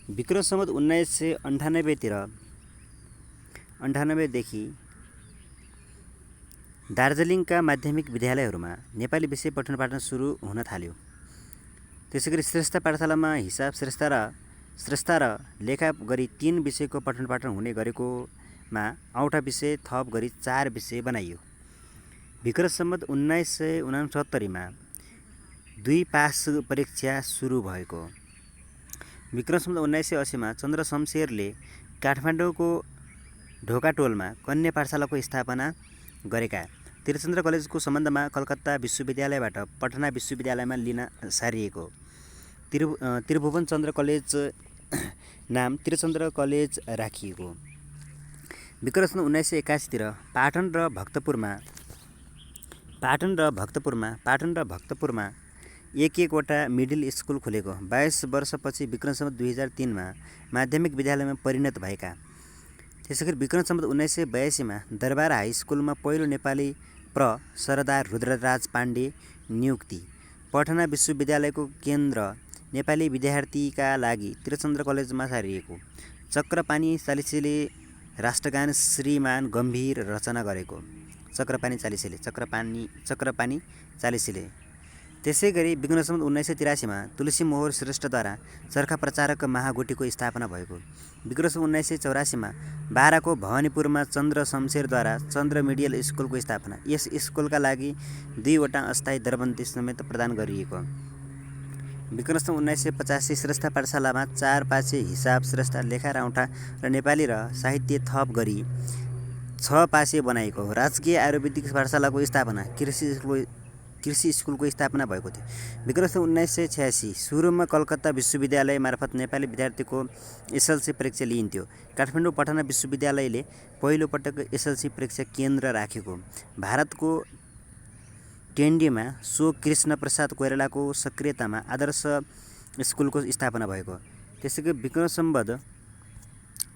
विक्रम सम्वत 1998देखि दार्जिलिङका माध्यमिक विद्यालयहरूमा नेपाली विषय पठन पाठन सुरु हुन थाल्यो। त्यसैगरी श्रेष्ठ पाठशालामा हिसाब श्रेष्ठ र लेखा गरी 3 विषयको पठन पाठन हुने गरेकोमा औटा विषय थप गरी 4 विषय बनाइयो। विक्रम सम्वत 1969मा 2 पास परीक्षा सुरु भएको। विक्रम सम्वत 1980मा चन्द्र शमशेरले काठमाडौँको ढोकाटोलमा कन्या पाठशालाको स्थापना गरेका। त्रिचन्द्र कलेजको सम्बन्धमा कलकत्ता विश्वविद्यालयबाट पटना विश्वविद्यालयमा लिन सारिएको। त्रिभुवन चन्द्र कलेज नाम त्रिचन्द्र कलेज राखिएको। विक्रम सम्वत 1981तिर पाटन र भक्तपुरमा एक-एकवटा मिडल स्कुल खुलेको। 22 वर्षपछि विक्रम सम्वत 2003मा माध्यमिक विद्यालयमा परिणत भएका। त्यसैगरी विक्रम सम्वत 1982मा दरबार हाई स्कुलमा पहिलो नेपाली प्र सरदार रुद्रराज पाण्डे नियुक्ति। पटना विश्वविद्यालयको केन्द्र नेपाली विद्यार्थीका लागि त्रिचन्द्र कलेजमा सारिएको। चक्रपानी चालिसेले राष्ट्रगान श्रीमान गम्भीर रचना गरेको। चक्रपानी चालिसेले। त्यसैगरी विक्रम सम्वत 1983मा तुलसीमोहर श्रेष्ठद्वारा चरखा प्रचारक महागुटीको स्थापना भएको। विक्रम सम्वत 1984मा बाराको भवानीपुरमा चन्द्र शमशेरद्वारा चन्द्र मिडियल स्कुलको स्थापना। यस स्कुलका लागि 2वटा अस्थायी दरबन्दी समेत प्रदान गरिएको। विक्रम सम्वत 1985 श्रेष्ठ पाठशालामा 4 पासे हिसाब श्रेष्ठ लेखा र औँठा र नेपाली र साहित्य थप गरी 6 पासे बनाएको। राजकीय आयुर्वेदिक पाठशालाको स्थापना, कृषि स्कुलको स्थापना भएको थियो। विक्रम सम्वत 1986 सुरुमा कलकत्ता विश्वविद्यालय मार्फत नेपाली विद्यार्थीको एसएलसी परीक्षा लिइन्थ्यो। काठमाडौँ पटना विश्वविद्यालयले पहिलो पटक एसएलसी परीक्षा केन्द्र राखेको। भारतको टेन्डीमा सो कृष्ण प्रसाद कोइरालाको सक्रियतामा आदर्श स्कुलको स्थापना भएको। त्यसैगरी विक्रम सम्वत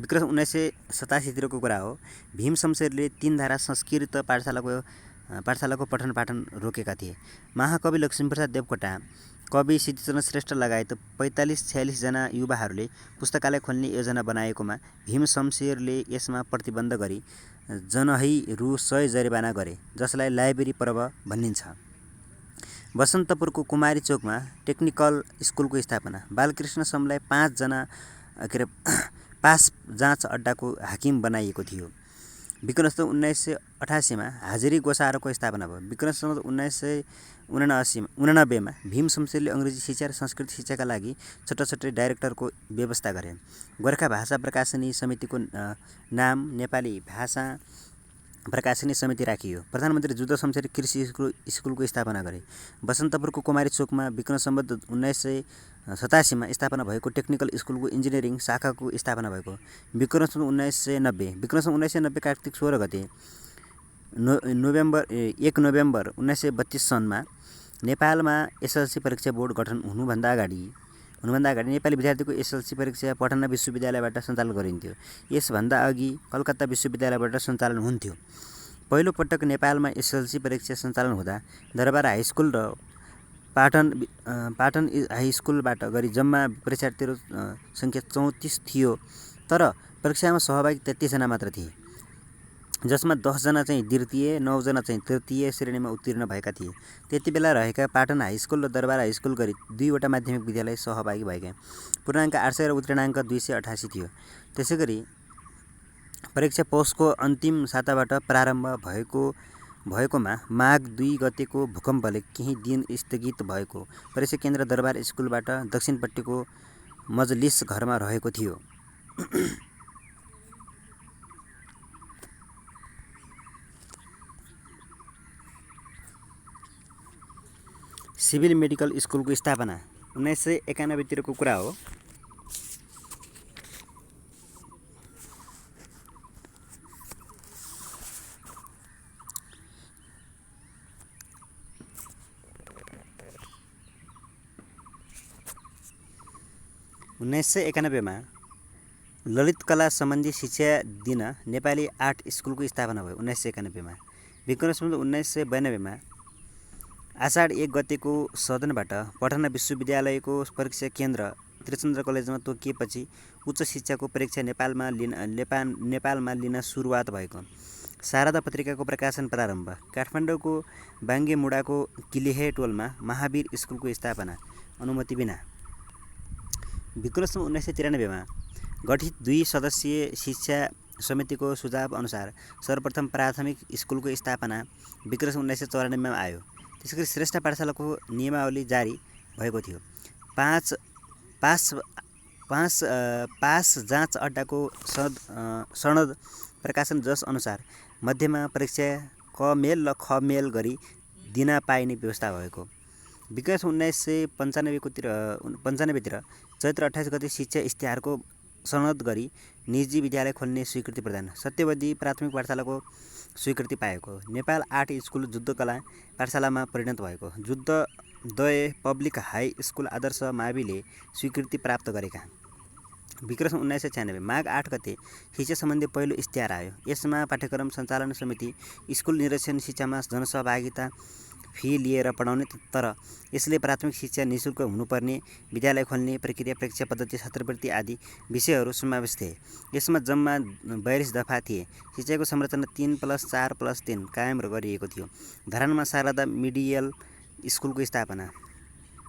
1987तिरको कुरा हो। भीम शमशेरले 3 धारा संस्कृत पाठशालाको पठन पाठन रोकेका थिए। महाकवि लक्ष्मीप्रसाद देवकोटा, कवि सिद्धिचरण श्रेष्ठ लगायत 45-46 जना युवाहरूले पुस्तकालय खोल्ने योजना बनाएकोमा भीम शमशेरले यसमा प्रतिबन्ध गरी जनहै रु 100 जरिवाना गरे, जसलाई लाइब्रेरी पर्व भनिन्छ। बसन्तपुरको कुमारी चोकमा टेक्निकल स्कुलको स्थापना। बालकृष्ण समलाई 5 जना पास जाँच अड्डाको हाकिम बनाइएको थियो। विक्रम सम्वत 1988मा हाजिरी गोसारोको स्थापना भयो। विक्रम सम्वत 1989मा भीम शमशेरले अङ्ग्रेजी शिक्षा र संस्कृत शिक्षाका लागि छोटा डाइरेक्टरको व्यवस्था गरे। गोर्खा भाषा प्रकाशनी समितिको नाम नेपाली भाषा प्रकाशनी समिति राखियो। प्रधानमन्त्री जुद्ध शमशेर कृषि स्कुलको स्थापना गरे। बसन्तपुरको कुमारी चोकमा विक्रम सम्वत 1987मा स्थापना भएको टेक्निकल स्कुलको इन्जिनियरिङ शाखाको स्थापना भएको। विक्रम सम्वत 1990 कार्तिक 16 गते 1 नोभेम्बर 1932 सनमा नेपालमा एसएलसी परीक्षा बोर्ड गठन हुनुभन्दा अगाडि नेपाली विद्यार्थीको एसएलसी परीक्षा पटना विश्वविद्यालयबाट सञ्चालन गरिन्थ्यो। यसभन्दा अघि कलकत्ता विश्वविद्यालयबाट सञ्चालन हुन्थ्यो। पहिलो पटक नेपालमा एसएलसी परीक्षा सञ्चालन हुँदा दरबार हाई स्कुल र पाटन हाई स्कुलबाट गरी जम्मा परीक्षार्थीहरू सङ्ख्या 34 थियो, तर परीक्षामा सहभागी 33 जना मात्र थिए, जसमा 10 जना चाहिँ द्वितीय, 9 जना चाहिँ तृतीय श्रेणीमा उत्तीर्ण भएका थिए। त्यति बेला रहेका पाटन हाई स्कुल र दरबार हाई स्कुल गरी 2वटा माध्यमिक विद्यालय सहभागी भएका। पूर्णाङ्क 800 र उत्तीर्णाङ्क 288 थियो। त्यसैगरी परीक्षा पौषको अन्तिम साताबाट प्रारम्भ भएकोमा माघ 2 गतेको भूकम्पले केही दिन स्थगित भएको। परीक्षा केन्द्र दरबार स्कुलबाट दक्षिणपट्टिको मजलिस घरमा रहेको थियो। सिभिल मेडिकल स्कुलको स्थापना 1991तिरको कुरा हो। मा ललित कला सम्बन्धी शिक्षा दिन नेपाली आर्ट स्कुलको स्थापना भयो। 1991मा विक्रम सम्वत 1992मा आषाढ 1 गतेको सदनबाट पटना विश्वविद्यालयको परीक्षा केन्द्र त्रिचन्द्र कलेजमा तोकिएपछि उच्च शिक्षाको परीक्षा नेपालमा लिन सुरुवात भएको। शारदा पत्रिकाको प्रकाशन प्रारम्भ। काठमाडौँको बाङ्गेमुडाको किलेहे टोलमा महावीर स्कुलको स्थापना अनुमति बिना। विक्रम 1993 मा गठित 2 सदस्यीय शिक्षा समितिको सुझाव अनुसार सर्वप्रथम प्राथमिक स्कुलको स्थापना विक्रम 1994 मा आयो। त्यसैगरी श्रेष्ठ पाठशालाको नियमावली जारी भएको थियो। पास जाँच अड्डाको सनद प्रकाशन जस अनुसार मध्यमा परीक्षा क मेल र ख मेल गरी दिन पाइने व्यवस्था भएको। विक्रम 1995 तिर चैत्र 28 गते शिक्षा इस्तिहारको सनद गरी निजी विद्यालय खोल्ने स्वीकृति प्रदान। सत्यवती प्राथमिक पाठशालाको स्वीकृति पाएको। नेपाल आर्ट स्कुल जुद्धकला पाठशालामा परिणत भएको। जुद्धदय पब्लिक हाई स्कुल आदर्श माविले स्वीकृति प्राप्त गरेका। विक्रम 1996 माघ 8 गते शिक्षा सम्बन्धी पहिलो इस्तिहार आयो। यसमा पाठ्यक्रम सञ्चालन समिति, स्कुल निरीक्षण, शिक्षामा जनसहभागिता, फी लिएर पढाउने, तर यसले प्राथमिक शिक्षा निःशुल्क हुनुपर्ने, विद्यालय खोल्ने प्रक्रिया, परीक्षा पद्धति, छात्रवृत्ति आदि विषयहरू समावेश थिए। यसमा जम्मा 42 दफा थिए। शिक्षाको संरचना 3+4+3 कायम गरिएको थियो। धरानमा शारदा मिडियल स्कुलको स्थापना।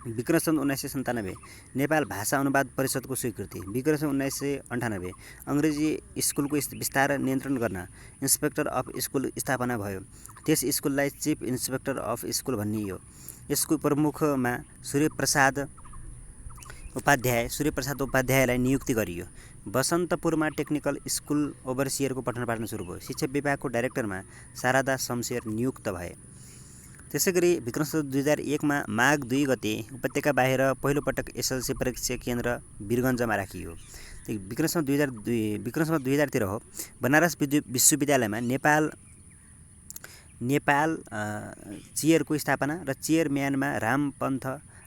विक्रम 1997 नेपाल भाषा अनुवाद परिषदको स्वीकृति। विक्रम 1998 अङ्ग्रेजी स्कुलको विस्तार नियन्त्रण गर्न इन्सपेक्टर अफ स्कुल स्थापना भयो। त्यस स्कुललाई चिफ इन्सपेक्टर अफ स्कुल भनियो। यसको प्रमुखमा सूर्यप्रसाद उपाध्यायलाई नियुक्ति गरियो। बसन्तपुरमा टेक्निकल स्कुल ओभरसियरको पठन पाठन सुरु भयो। शिक्षा विभागको डाइरेक्टरमा शारदा शमशेर नियुक्त भए। त्यसैगरी विक्रम 2001 मा माघ 2 गते उपत्यका बाहिर पहिलोपटक एसएलसी परीक्षा केन्द्र वीरगञ्जमा राखियो। विक्रम 2000 तिर हो। बनारस विश्वविद्यालयमा नेपाल चेयरको स्थापना र चेयरम्यानमा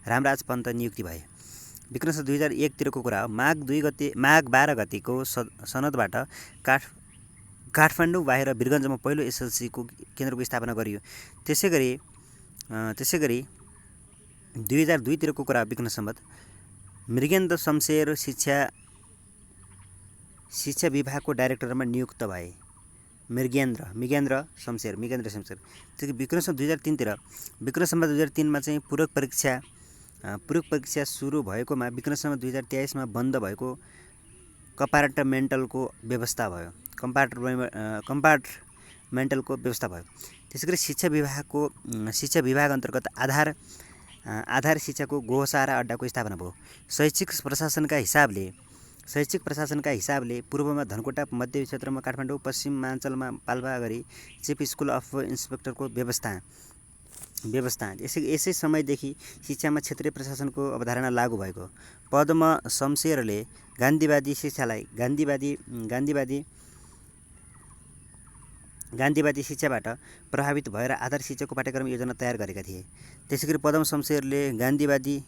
रामराज पन्त नियुक्ति भए। विक्रम 2001 तिरको कुरा हो। माघ 12 गतेको सनदबाट काठमाडौँ बाहिर वीरगञ्जमा पहिलो एसएलसीको केन्द्रको स्थापना गरियो। त्यसैगरी 2002 तिरको कुरा विक्रम सम्बत मृगेन्द्र शमशेर शिक्षा विभागको डाइरेक्टरमा नियुक्त भए। मृगेन्द्र शमशेर। त्यसै विक्रम 2003 तिर विक्रम सम्बत 2003 मा चाहिँ पूरक परीक्षा सुरु भएकोमा विक्रम सम्बत 2023 मा बन्द भएको कम्पार्टमेन्टलको व्यवस्था भयो। त्यसैगरी शिक्षा विभाग अन्तर्गत आधार शिक्षाको गोहसारा अड्डाको स्थापना भयो। शैक्षिक प्रशासनका हिसाबले पूर्वमा धनकोटा, मध्य क्षेत्रमा काठमाडौँ, पश्चिमाञ्चलमा पाल्पा गरी चिफ स्कुल अफ इन्सपेक्टरको व्यवस्था। यसै समयदेखि शिक्षामा क्षेत्रीय प्रशासनको अवधारणा लागू भएको। पद्म शमशेरले गान्धीवादी शिक्षालाई गान्धीवादी शिक्षाबाट प्रभावित भएर आधार शिक्षाको पाठ्यक्रम योजना तयार गरेका थिए। त्यसैगरी पद्म शमशेरले गान्धीवादी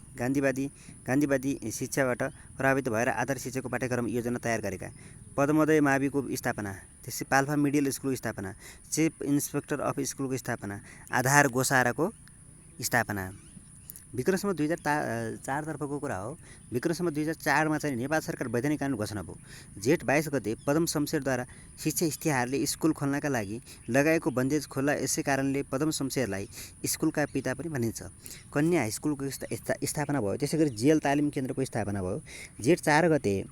शिक्षाबाट प्रभावित भएर आधार शिक्षाको पाठ्यक्रम योजना तयार गरेका। पद्मोदय माविको स्थापना। त्यसै पाल्पा मिडियल स्कुलको स्थापना, चिफ इन्सपेक्टर अफ स्कुलको स्थापना, आधार गोसाराको स्थापना। विक्रम सम्बत 2004 तर्फको कुरा हो। विक्रम सम्बत 2004 मा चाहिँ नेपाल सरकार वैधानिक कानुन घोषणा भयो। जेठ 22 गते पद्म शमशेरद्वारा शिक्षा इस्तिहारले स्कुल खोल्नका लागि लगाएको बन्देज खोल्ला। यसै कारणले पद्म शमशेरलाई स्कुलका पिता पनि भनिन्छ। कन्या हाई स्कुलको स्थापना भयो। त्यसैगरी जेल तालिम केन्द्रको स्थापना भयो। जेठ 4 गते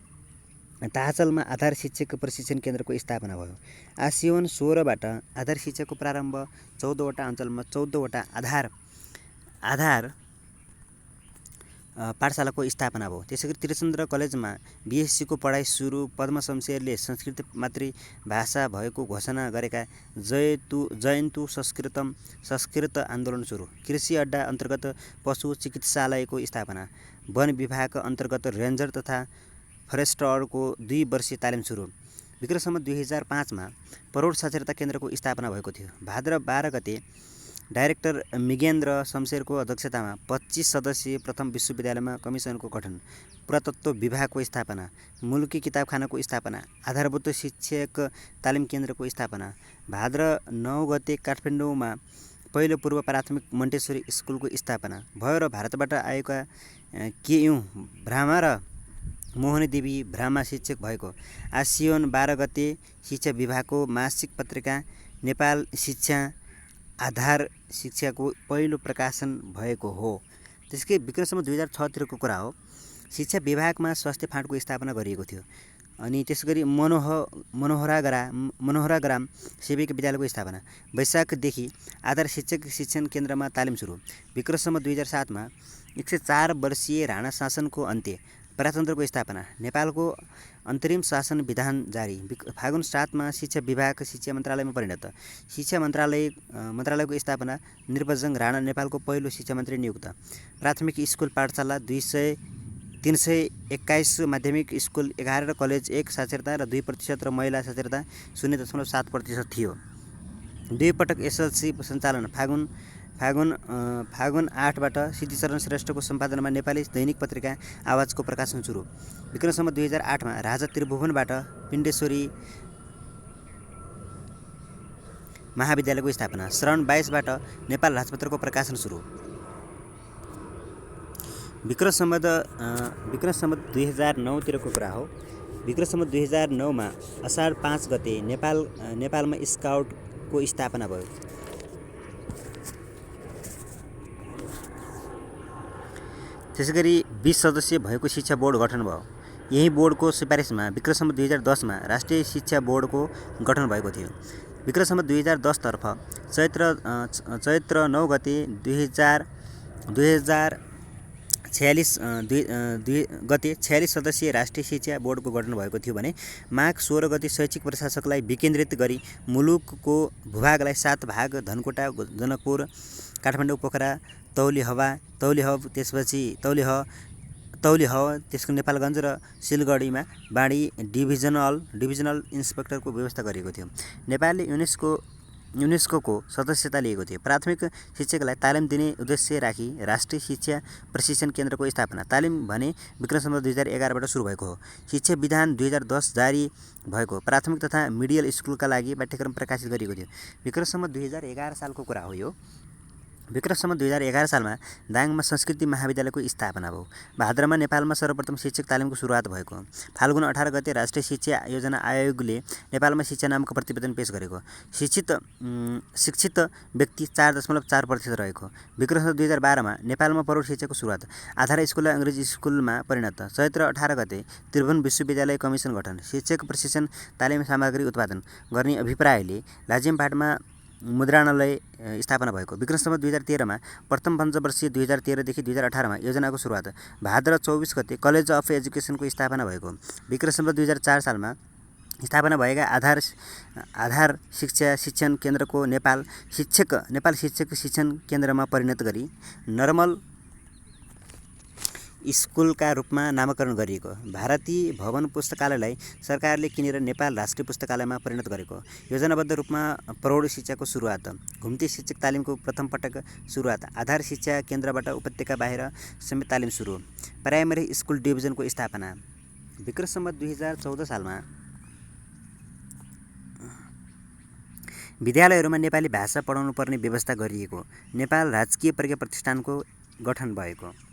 ताचलमा आधार शिक्षक प्रशिक्षण केन्द्रको स्थापना भयो। आसिवन 16 बाट आधार शिक्षाको प्रारम्भ। 14 वटा अञ्चलमा 14 वटा आधार पाठशालाको स्थापना भयो। त्यसैगरी त्रिचन्द्र कलेजमा बीएससीको पढाइ सुरु। पद्म शमशेरले संस्कृत मातृभाषा भएको घोषणा गरेका। जयन्तु संस्कृत आन्दोलन सुरु। कृषि अड्डा अन्तर्गत पशु चिकित्सालयको स्थापना। वन विभाग अन्तर्गत रेन्जर तथा फरेस्टरको 2 वर्षीय तालिम सुरु। विक्रम सम्बत 2005 मा प्रौढ साक्षरता केन्द्रको स्थापना भएको थियो। भाद्र 12 गते डाइरेक्टर मृगेन्द्र शमशेरको अध्यक्षतामा 25 सदस्यीय प्रथम विश्वविद्यालयमा कमिसनको गठन। पुरातत्व विभागको स्थापना। मुलुकी किताबखानाको स्थापना। आधारभूत शिक्षक तालिम केन्द्रको स्थापना। भाद्र 9 गते काठमाडौँमा पहिलो पूर्व प्राथमिक मन्टेश्वरी स्कुलको स्थापना भयो र भारतबाट आएका केयौँ ब्राह्मण र मोहनी देवी ब्राह्मा शिक्षक भएको। आसियोन 12 गते शिक्षा विभागको मासिक पत्रिका नेपाल शिक्षा आधार शिक्षाको पहिलो प्रकाशन भएको हो। त्यसकै विक्रमसम्म 2006तिरको कुरा हो। शिक्षा विभागमा स्वास्थ्य फाँटको स्थापना गरिएको थियो। अनि त्यसगरी मनोहराग्राम सेविका विद्यालयको स्थापना। वैशाखदेखि आधार शिक्षक शिक्षण केन्द्रमा तालिम सुरु। विक्रमसम्म 2007मा 104 वर्षीय राणा शासनको अन्त्य। प्रजातन्त्रको स्थापना। नेपालको अन्तरिम शासन विधान जारी। फागुन 7मा शिक्षा विभाग शिक्षा मन्त्रालयमा परिणत। शिक्षा मन्त्रालयको स्थापना। निर्वजङ राणा नेपालको पहिलो शिक्षा मन्त्री नियुक्त। प्राथमिक स्कुल पाठशाला 321, माध्यमिक स्कुल 11 र कलेज 1 साक्षरता र 2% र महिला साक्षरता 0.7% थियो। 2 पटक एसएलसी सञ्चालन। फागुन 8बाट सिद्धिचरण श्रेष्ठको सम्पादनमा नेपाली दैनिक पत्रिका आवाजको प्रकाशन सुरु। विक्रमसम्म 2008मा राजा त्रिभुवनबाट पिण्डेश्वरी महाविद्यालयको स्थापना। श्रावण 22बाट नेपाल राजपत्रको प्रकाशन सुरु। विक्रमसम्म 2009तिरको कुरा हो। विक्रमसम्म 2009मा असार 5 गते नेपालमा स्काउटको स्थापना भयो। त्यसैगरी 20 सदस्य भएको शिक्षा बोर्ड गठन भयो। यही बोर्डको सिफारिसमा विक्रमसम्म 2010मा राष्ट्रिय शिक्षा बोर्डको गठन भएको थियो। विक्रमसम्म 2010 तर्फ चैत्र 9 गते 46 सदस्यीय राष्ट्रिय शिक्षा बोर्डको गठन भएको थियो भने माघ 16 गते शैक्षिक प्रशासकलाई विकेन्द्रित गरी मुलुकको भूभागलाई 7 भाग धनकोटा, जनकपुर, काठमाडौँ, पोखरा, तौलिह, त्यसको नेपालगञ्ज र सिलगढीमा बाँडी डिभिजनल इन्सपेक्टरको व्यवस्था गरिएको थियो। नेपालले युनेस्को सदस्यता लिएको थियो। प्राथमिक शिक्षकलाई तालिम दिने उद्देश्य राखी राष्ट्रिय शिक्षा प्रशिक्षण केन्द्रको स्थापना। तालिम भने विक्रमसम्म 2011बाट सुरु भएको हो। शिक्षा विधान 2010 जारी भएको। प्राथमिक तथा मिडियल स्कुलका लागि पाठ्यक्रम प्रकाशित गरिएको थियो। विक्रमसम्म 2011 सालको कुरा हो यो। विक्रमसम्म 2011 सालमा दाङमा संस्कृति महाविद्यालयको स्थापना भयो। भाद्रमा नेपालमा सर्वप्रथम शिक्षक तालिमको सुरुवात भएको। फाल्गुन 18 गते राष्ट्रिय शिक्षा योजना आयोगले नेपालमा शिक्षा नामको प्रतिवेदन पेश गरेको। शिक्षित व्यक्ति 4.4% रहेको। विक्रमसम्म 2012मा नेपालमा प्रौढ शिक्षाको सुरुवात। आधार स्कुललाई अङ्ग्रेजी स्कुलमा परिणत। चैत्र 18 गते त्रिभुवन विश्वविद्यालय कमिसन गठन। शिक्षक प्रशिक्षण तालिम सामग्री उत्पादन गर्ने अभिप्रायले लाजिमबाटमा मुद्रणालय स्थापना भएको। विक्रमसम्म 2013मा प्रथम पञ्चवर्षीय 2013देखि 2018मा योजनाको सुरुवात। भाद्र 24 गते कलेज अफ एजुकेसनको स्थापना भएको। विक्रमसम्म 2004 सालमा स्थापना भएका आधार शिक्षा शिक्षण केन्द्रको नेपाल शिक्षक शिक्षण केन्द्रमा परिणत गरी नर्मल स्कुलका रूपमा नामकरण गरिएको। भारतीय भवन पुस्तकालयलाई सरकारले किनेर नेपाल राष्ट्रिय पुस्तकालयमा परिणत गरेको। योजनाबद्ध रूपमा प्रौढ शिक्षाको सुरुवात। घुम्ती शिक्षक तालिमको प्रथम पटक सुरुवात। आधार शिक्षा केन्द्रबाट उपत्यका बाहिर समेत तालिम सुरु। प्राइमरी स्कुल डिभिजनको स्थापना। विक्रमसम्म 2014 सालमा विद्यालयहरूमा नेपाली भाषा पढाउनु पर्ने व्यवस्था गरिएको। नेपाल राजकीय प्रज्ञा प्रतिष्ठानको गठन भएको।